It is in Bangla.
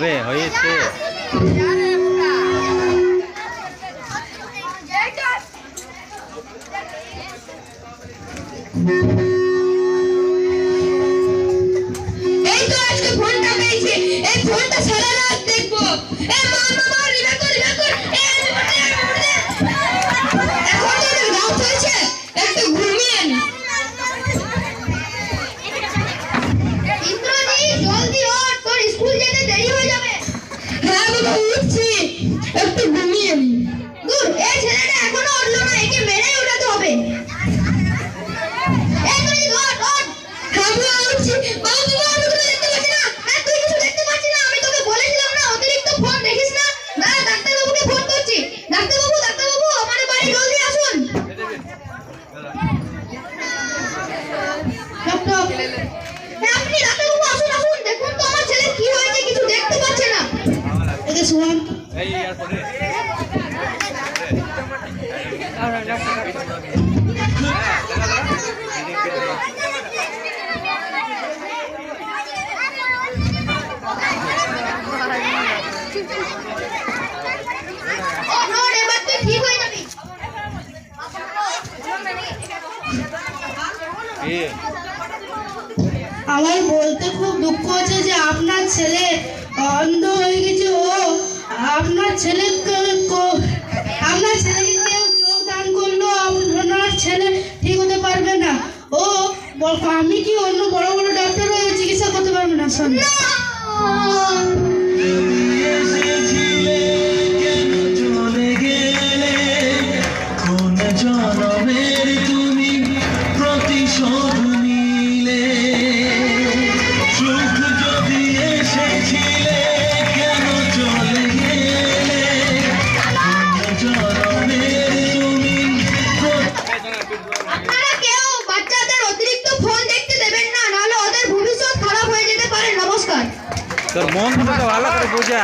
হবে হয়েছে। এই তো আজকে ফোনটা পেয়েছি, এই ফোনটা সারা রাত দেখবো। এ মা মা মা রিভার কর রিভার কর। এখন তো অনেক রাত হয়েছে, একটু ঘুমিয়ে নি। ইন্দ্রজি জলদি ওঠ, তোর স্কুল যেতে দেরি হয়ে যাবে। হ্যাঁ বাবা উঠছি, একটু ঘুমিয়ে নি। দূর, এই ছেলেটা এখনো উঠলো না, একে মেরেই উঠাতে হবে। এই তুই ওঠ ওঠ। হ্যাঁ বাবা উঠছি। বাবা বাবা আমি কিছু দেখতে পাচ্ছি না। হ্যাঁ তুই কিছু দেখতে পাচ্ছিস না, আমি তোকে বলেছিলাম না অতিরিক্ত ফোন দেখিস না। দাঁড়া ডাক্তারবাবুকে ফোন করছি। ডাক্তারবাবু আমার বাড়ি জলদি আসুন। ডক্টর হ্যাঁ আপনি ডাক্তারবাবু আসুন আসুন, দেখুন তো আমার ছেলে কি হয়েছে, কিছু দেখতে পাচ্ছে না। একে শুনুন। এবার তুই ঠিক হয়ে যাবি। আমার বলতে খুব দুঃখ হচ্ছে যে আপনার ছেলে অন্ধ হয়ে গেছে। আপনার ছেলেকে কেউ চোখ দান করলো, আপনার ছেলে ঠিক হতে পারবে না। আমি কি অন্য বড় বড় ডাক্তার চিকিৎসা করতে পারবে না? আপনারা কেউ বাচ্চাদের অতিরিক্ত ফোন দেখতে দেবেন না, নাহলে ওদের ভবিষ্যৎ খারাপ হয়ে যেতে পারে। নমস্কার। তোর মন তো ভালো করে বোঝা।